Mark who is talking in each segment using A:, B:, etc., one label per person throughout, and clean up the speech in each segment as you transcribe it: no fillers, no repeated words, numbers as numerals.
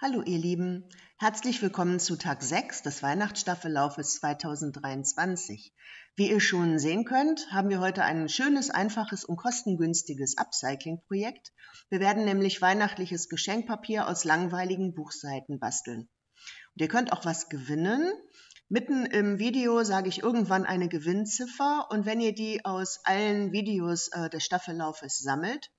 A: Hallo ihr Lieben, herzlich willkommen zu Tag 6 des Weihnachtsstaffellaufes 2023. Wie ihr schon sehen könnt, haben wir heute ein schönes, einfaches und kostengünstiges Upcycling-Projekt. Wir werden nämlich weihnachtliches Geschenkpapier aus langweiligen Buchseiten basteln. Und ihr könnt auch was gewinnen. Mitten im Video sage ich irgendwann eine Gewinnziffer und wenn ihr die aus allen Videos des Staffellaufes sammelt,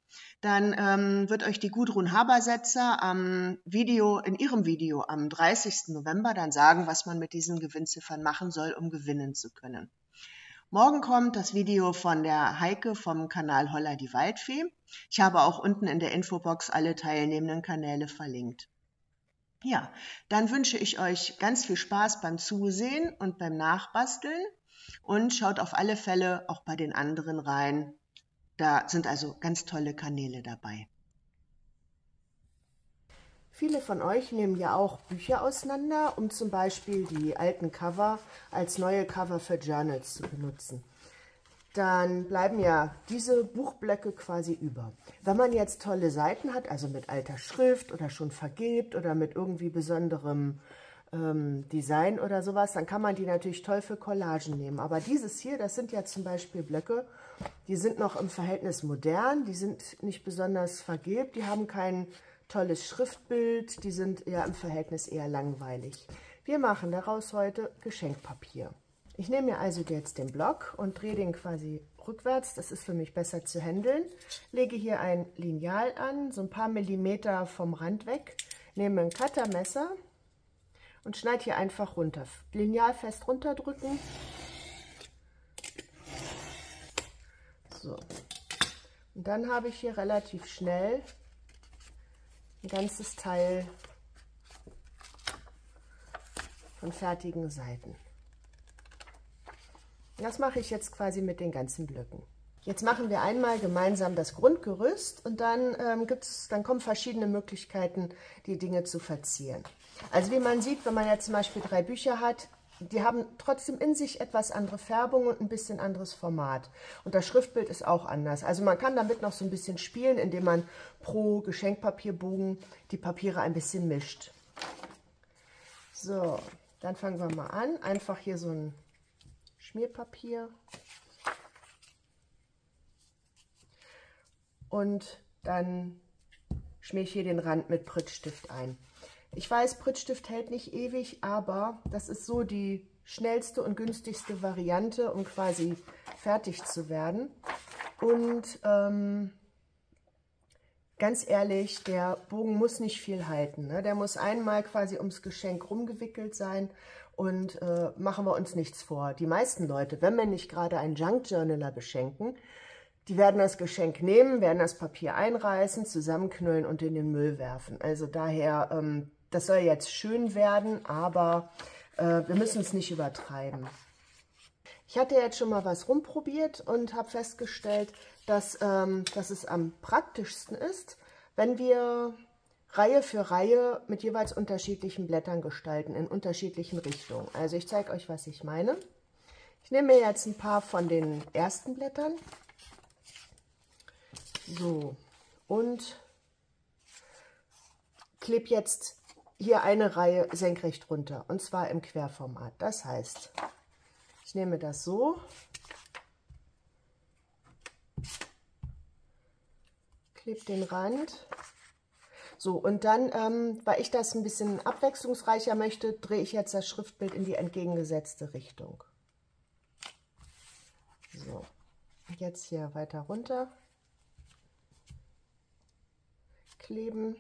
A: dann wird euch die Gudrun Habersetzer in ihrem Video am 30. November dann sagen, was man mit diesen Gewinnziffern machen soll, um gewinnen zu können. Morgen kommt das Video von der Heike vom Kanal Holla die Waldfee. Ich habe auch unten in der Infobox alle teilnehmenden Kanäle verlinkt. Ja, dann wünsche ich euch ganz viel Spaß beim Zusehen und beim Nachbasteln und schaut auf alle Fälle auch bei den anderen rein. Da sind also ganz tolle Kanäle dabei. Viele von euch nehmen ja auch Bücher auseinander, um zum Beispiel die alten Cover als neue Cover für Journals zu benutzen. Dann bleiben ja diese Buchblöcke quasi über. Wenn man jetzt tolle Seiten hat, also mit alter Schrift oder schon vergilbt oder mit irgendwie besonderem Design oder sowas, dann kann man die natürlich toll für Collagen nehmen. Aber dieses hier, das sind ja zum Beispiel Blöcke, die sind noch im Verhältnis modern, die sind nicht besonders vergilbt, die haben kein tolles Schriftbild, die sind ja im Verhältnis eher langweilig. Wir machen daraus heute Geschenkpapier. Ich nehme mir also jetzt den Block und drehe den quasi rückwärts, das ist für mich besser zu handeln. Lege hier ein Lineal an, so ein paar Millimeter vom Rand weg, nehme ein Cuttermesser und schneide hier einfach runter. Lineal fest runterdrücken. So. Und dann habe ich hier relativ schnell ein ganzes Teil von fertigen Seiten. Das mache ich jetzt quasi mit den ganzen Blöcken. Jetzt machen wir einmal gemeinsam das Grundgerüst und dann kommen verschiedene Möglichkeiten, die Dinge zu verzieren. Also wie man sieht, wenn man jetzt zum Beispiel 3 Bücher hat, die haben trotzdem in sich etwas andere Färbung und ein bisschen anderes Format. Und das Schriftbild ist auch anders. Also man kann damit noch so ein bisschen spielen, indem man pro Geschenkpapierbogen die Papiere ein bisschen mischt. So, dann fangen wir mal an. Einfach hier so ein Schmierpapier. Und dann schmiere ich hier den Rand mit Prittstift ein. Ich weiß, Prittstift hält nicht ewig, aber das ist so die schnellste und günstigste Variante, um quasi fertig zu werden. Und ganz ehrlich, der Bogen muss nicht viel halten, ne? Der muss einmal quasi ums Geschenk rumgewickelt sein und machen wir uns nichts vor. Die meisten Leute, wenn wir nicht gerade einen Junk Journaler beschenken, die werden das Geschenk nehmen, werden das Papier einreißen, zusammenknüllen und in den Müll werfen. Also daher, das soll jetzt schön werden, aber wir müssen es nicht übertreiben. Ich hatte jetzt schon mal was rumprobiert und habe festgestellt, dass es am praktischsten ist, wenn wir Reihe für Reihe mit jeweils unterschiedlichen Blättern gestalten, in unterschiedlichen Richtungen. Also ich zeige euch, was ich meine. Ich nehme mir jetzt ein paar von den ersten Blättern. So, und klebe jetzt hier eine Reihe senkrecht runter, und zwar im Querformat. Das heißt, ich nehme das so, klebe den Rand, so, und dann, weil ich das ein bisschen abwechslungsreicher möchte, drehe ich jetzt das Schriftbild in die entgegengesetzte Richtung. So, jetzt hier weiter runter. Kleben,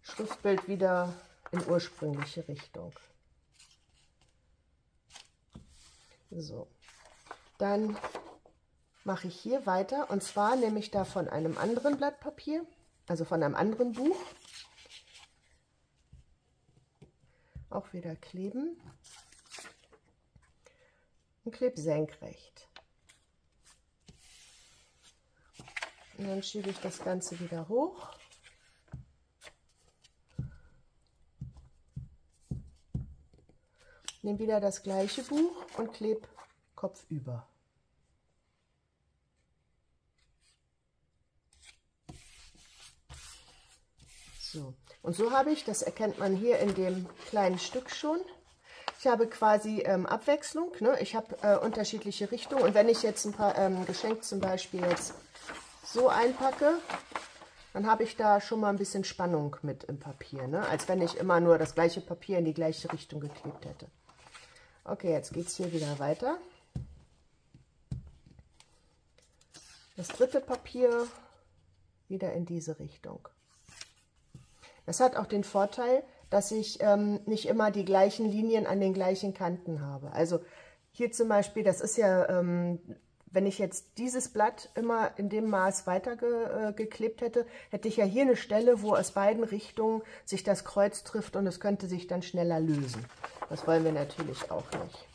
A: Schriftbild wieder in ursprüngliche Richtung. So, dann mache ich hier weiter und zwar nehme ich da von einem anderen Blatt Papier, also von einem anderen Buch, auch wieder kleben und klebe senkrecht. Und dann schiebe ich das Ganze wieder hoch. Nehme wieder das gleiche Buch und klebe kopfüber.
B: So, und so habe ich, das erkennt man hier in dem kleinen Stück schon, ich habe quasi Abwechslung, ne? Ich habe unterschiedliche Richtungen, und wenn ich jetzt ein paar Geschenk zum Beispiel jetzt so einpacke, dann habe ich da schon mal ein bisschen Spannung mit im Papier, ne? Als wenn ich immer nur das gleiche Papier in die gleiche Richtung geklebt hätte. Okay, jetzt geht es hier wieder weiter. Das dritte Papier wieder in diese Richtung. Das hat auch den Vorteil, dass ich nicht immer die gleichen Linien an den gleichen Kanten habe. Also hier zum Beispiel, das ist ja, wenn ich jetzt dieses Blatt immer in dem Maß weiter geklebt hätte, hätte ich ja hier eine Stelle, wo aus beiden Richtungen sich das Kreuz trifft, und es könnte sich dann schneller lösen. Das wollen wir natürlich auch nicht.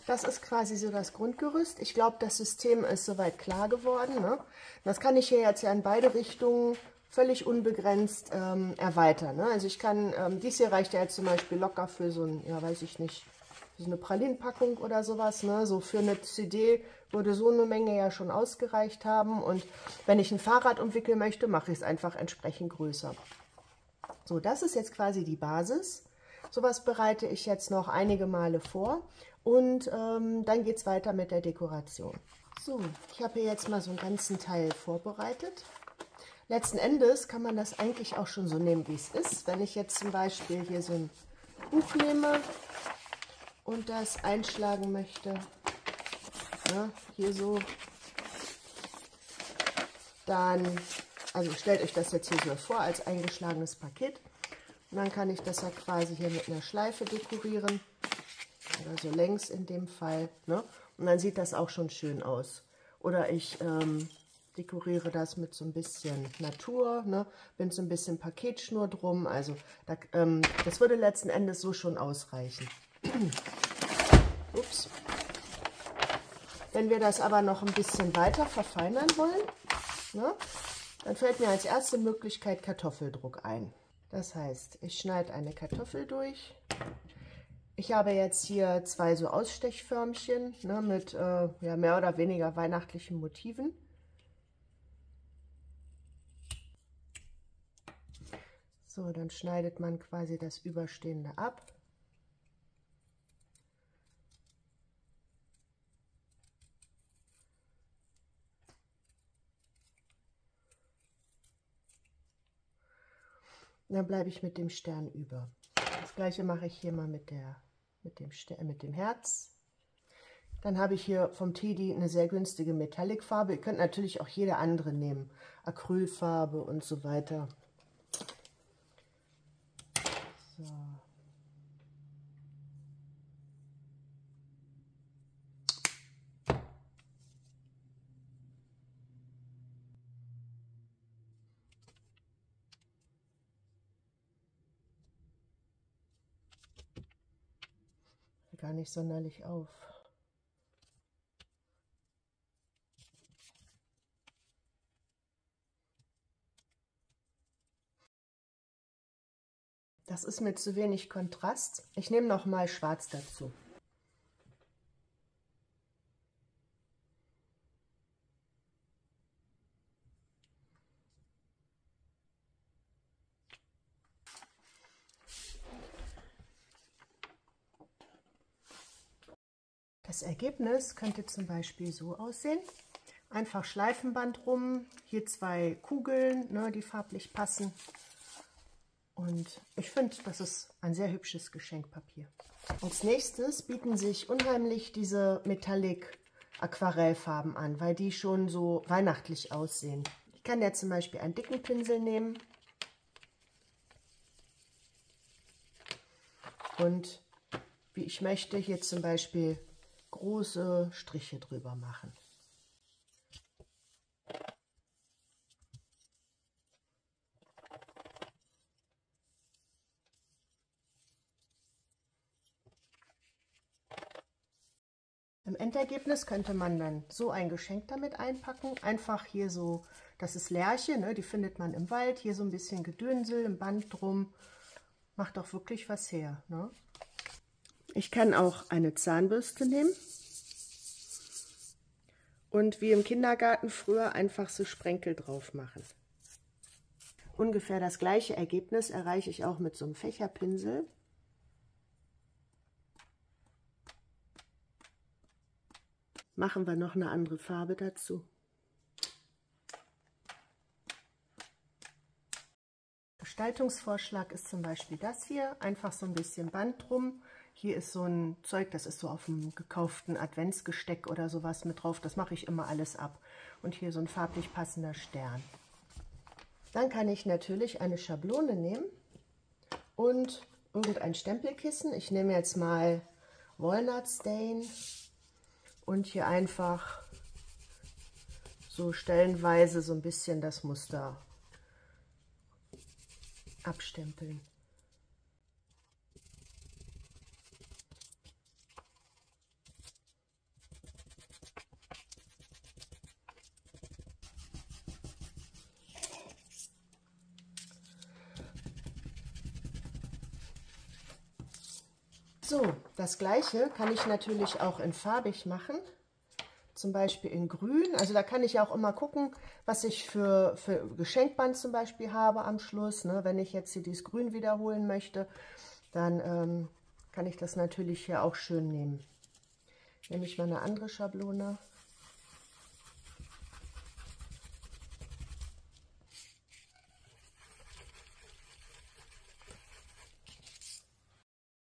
B: Das ist quasi so das Grundgerüst. Ich glaube, das System ist soweit klar geworden, ne? Das kann ich hier jetzt ja in beide Richtungen völlig unbegrenzt erweitern, ne? Also ich kann, dies hier reicht ja jetzt zum Beispiel locker für so ein, ja weiß ich nicht, für so eine Pralinenpackung oder sowas, ne? So für eine CD würde so eine Menge ja schon ausgereicht haben, und wenn ich ein Fahrrad umwickeln möchte, mache ich es einfach entsprechend größer. So, das ist jetzt quasi die Basis. Sowas bereite ich jetzt noch einige Male vor, und dann geht es weiter mit der Dekoration. So, ich habe hier jetzt mal so einen ganzen Teil vorbereitet. Letzten Endes kann man das eigentlich auch schon so nehmen, wie es ist. Wenn ich jetzt zum Beispiel hier so ein Buch nehme und das einschlagen möchte, ja, hier so, dann, also stellt euch das jetzt hier so vor als eingeschlagenes Paket. Und dann kann ich das ja quasi hier mit einer Schleife dekorieren, oder so längs in dem Fall, ne? Und dann sieht das auch schon schön aus. Oder ich dekoriere das mit so ein bisschen Natur, ne? Bin so ein bisschen Paketschnur drum, also das würde letzten Endes so schon ausreichen. Ups. Wenn wir das aber noch ein bisschen weiter verfeinern wollen, ne? Dann fällt mir als erste Möglichkeit Kartoffeldruck ein. Das heißt, ich schneide eine Kartoffel durch. Ich habe jetzt hier zwei so Ausstechförmchen, ne, mit ja, mehr oder weniger weihnachtlichen Motiven. So, dann schneidet man quasi das Überstehende ab. Und dann bleibe ich mit dem Stern über. Das gleiche mache ich hier mal mit dem Herz. Dann habe ich hier vom Teddy eine sehr günstige Metallic-Farbe. Ihr könnt natürlich auch jede andere nehmen. Acrylfarbe und so weiter. So. Gar nicht sonderlich auf. Das ist mir zu wenig Kontrast. Ich nehme noch mal Schwarz dazu. Das Ergebnis könnte zum Beispiel so aussehen. Einfach Schleifenband rum, hier zwei Kugeln, ne, die farblich passen. Und ich finde, das ist ein sehr hübsches Geschenkpapier. Als nächstes bieten sich unheimlich diese Metallic Aquarellfarben an, weil die schon so weihnachtlich aussehen. Ich kann ja zum Beispiel einen dicken Pinsel nehmen und wie ich möchte, hier zum Beispiel große Striche drüber machen. Im Endergebnis könnte man dann so ein Geschenk damit einpacken. Einfach hier so, das ist Lärche, ne? Die findet man im Wald. Hier so ein bisschen Gedönsel, im Band drum. Macht doch wirklich was her, ne? Ich kann auch eine Zahnbürste nehmen und wie im Kindergarten früher einfach so Sprenkel drauf machen. Ungefähr das gleiche Ergebnis erreiche ich auch mit so einem Fächerpinsel. Machen wir noch eine andere Farbe dazu. Gestaltungsvorschlag ist zum Beispiel das hier, einfach so ein bisschen Band drum. Hier ist so ein Zeug, das ist so auf dem gekauften Adventsgesteck oder sowas mit drauf. Das mache ich immer alles ab. Und hier so ein farblich passender Stern. Dann kann ich natürlich eine Schablone nehmen und irgendein Stempelkissen. Ich nehme jetzt mal Walnut Stain und hier einfach so stellenweise so ein bisschen das Muster abstempeln. So, das gleiche kann ich natürlich auch in farbig machen, zum Beispiel in grün. Also da kann ich auch immer gucken, was ich für Geschenkband zum Beispiel habe am Schluss. Ne? Wenn ich jetzt hier dieses Grün wiederholen möchte, dann kann ich das natürlich hier auch schön nehmen. Nehme ich mal eine andere Schablone.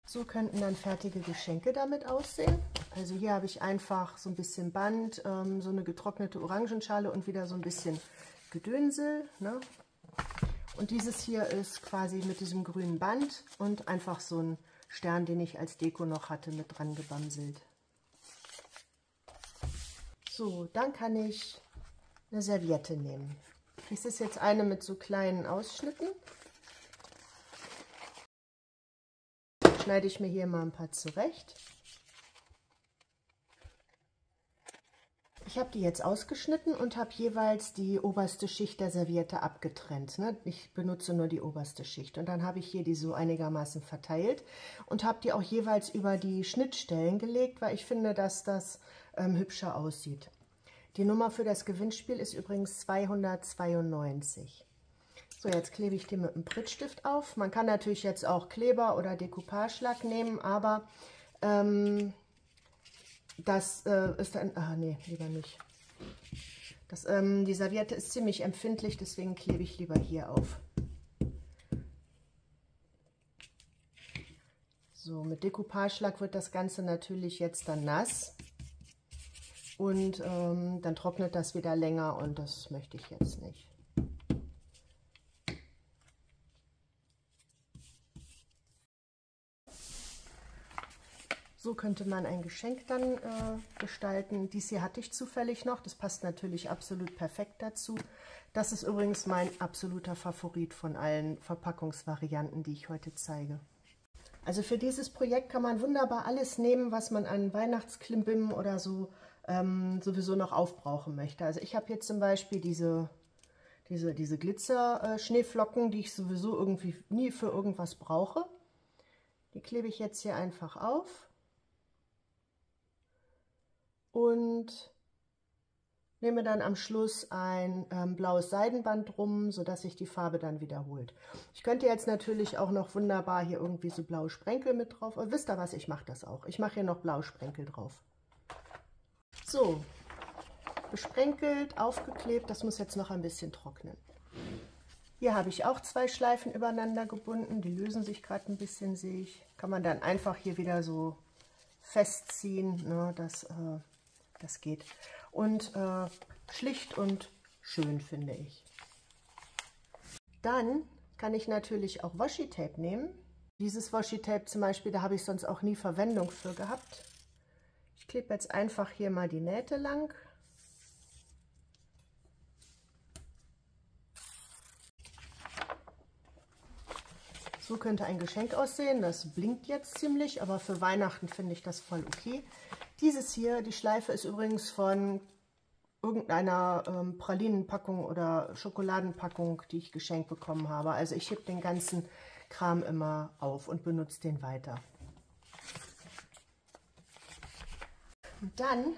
B: So könnten dann fertige Geschenke damit aussehen. Also hier habe ich einfach so ein bisschen Band, so eine getrocknete Orangenschale und wieder so ein bisschen Gedönsel. Ne? Und dieses hier ist quasi mit diesem grünen Band und einfach so ein Stern, den ich als Deko noch hatte, mit dran gebamselt. So, dann kann ich eine Serviette nehmen. Das ist jetzt eine mit so kleinen Ausschnitten. Schneide ich mir hier mal ein paar zurecht. Ich habe die jetzt ausgeschnitten und habe jeweils die oberste Schicht der Serviette abgetrennt. Ne? Ich benutze nur die oberste Schicht. Und dann habe ich hier die so einigermaßen verteilt und habe die auch jeweils über die Schnittstellen gelegt, weil ich finde, dass das hübscher aussieht. Die Nummer für das Gewinnspiel ist übrigens 292. So, jetzt klebe ich die mit einem Prittstift auf. Man kann natürlich jetzt auch Kleber oder Dekoupagelak nehmen, aber das ist dann... Ah, nee, lieber nicht. Die Serviette ist ziemlich empfindlich, deswegen klebe ich lieber hier auf. So, mit Dekoupagelak wird das Ganze natürlich jetzt dann nass. Und dann trocknet das wieder länger und das möchte ich jetzt nicht. So könnte man ein Geschenk dann gestalten. Dies hier hatte ich zufällig noch. Das passt natürlich absolut perfekt dazu. Das ist übrigens mein absoluter Favorit von allen Verpackungsvarianten, die ich heute zeige. Also für dieses Projekt kann man wunderbar alles nehmen, was man an Weihnachtsklimbim oder so sowieso noch aufbrauchen möchte. Also ich habe hier zum Beispiel diese Glitzer-Schneeflocken, die ich sowieso irgendwie nie für irgendwas brauche. Die klebe ich jetzt hier einfach auf. Und nehme dann am Schluss ein blaues Seidenband drum, sodass sich die Farbe dann wiederholt. Ich könnte jetzt natürlich auch noch wunderbar hier irgendwie so blaue Sprenkel mit drauf. Aber wisst ihr was, ich mache das auch. Ich mache hier noch blaue Sprenkel drauf. So, besprenkelt, aufgeklebt, das muss jetzt noch ein bisschen trocknen. Hier habe ich auch 2 Schleifen übereinander gebunden, die lösen sich gerade ein bisschen, sehe ich. Kann man dann einfach hier wieder so festziehen, ne, das geht. Und schlicht und schön, finde ich. Dann kann ich natürlich auch Washi-Tape nehmen. Dieses Washi-Tape zum Beispiel, da habe ich sonst auch nie Verwendung für gehabt. Ich klebe jetzt einfach hier mal die Nähte lang. So könnte ein Geschenk aussehen. Das blinkt jetzt ziemlich, aber für Weihnachten finde ich das voll okay. Dieses hier, die Schleife ist übrigens von irgendeiner Pralinenpackung oder Schokoladenpackung, die ich geschenkt bekommen habe. Also ich hebe den ganzen Kram immer auf und benutze den weiter. Und dann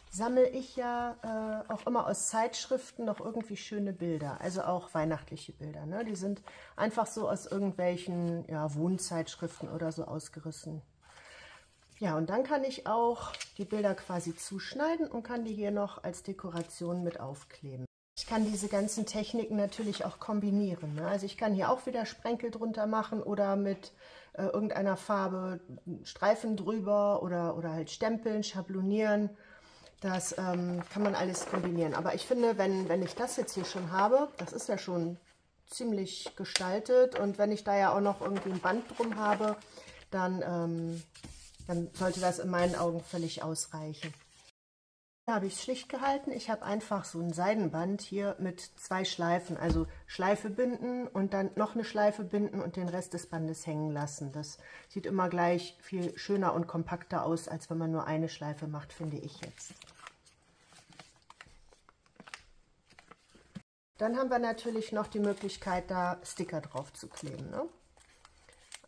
B: sammle ich ja auch immer aus Zeitschriften noch irgendwie schöne Bilder, also auch weihnachtliche Bilder. Ne? Die sind einfach so aus irgendwelchen Wohnzeitschriften oder so ausgerissen. Ja, und dann kann ich auch die Bilder quasi zuschneiden und kann die hier noch als Dekoration mit aufkleben. Ich kann diese ganzen Techniken natürlich auch kombinieren. Ne? Also ich kann hier auch wieder Sprenkel drunter machen oder mit irgendeiner Farbe Streifen drüber oder halt stempeln, schablonieren. Das kann man alles kombinieren. Aber ich finde, wenn ich das jetzt hier schon habe, das ist ja schon ziemlich gestaltet. Und wenn ich da ja auch noch irgendwie ein Band drum habe, dann sollte das in meinen Augen völlig ausreichen. Hier habe ich es schlicht gehalten. Ich habe einfach so ein Seidenband hier mit 2 Schleifen, also Schleife binden und dann noch eine Schleife binden und den Rest des Bandes hängen lassen. Das sieht immer gleich viel schöner und kompakter aus, als wenn man nur eine Schleife macht, finde ich jetzt. Dann haben wir natürlich noch die Möglichkeit, da Sticker drauf zu kleben. Ne?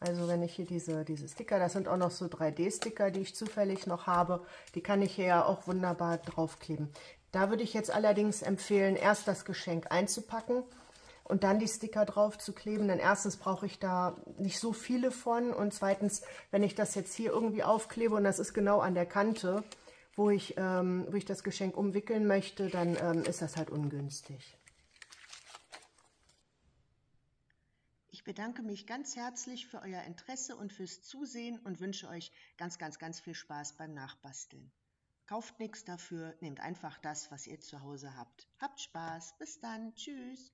B: Also wenn ich hier diese Sticker, das sind auch noch so 3D-Sticker, die ich zufällig noch habe, die kann ich hier ja auch wunderbar draufkleben. Da würde ich jetzt allerdings empfehlen, erst das Geschenk einzupacken und dann die Sticker drauf zu kleben. Denn erstens brauche ich da nicht so viele von und zweitens, wenn ich das jetzt hier irgendwie aufklebe und das ist genau an der Kante, wo ich das Geschenk umwickeln möchte, dann ist das halt ungünstig.
A: Ich bedanke mich ganz herzlich für euer Interesse und fürs Zusehen und wünsche euch ganz, ganz, ganz viel Spaß beim Nachbasteln. Kauft nichts dafür, nehmt einfach das, was ihr zu Hause habt. Habt Spaß, bis dann, tschüss.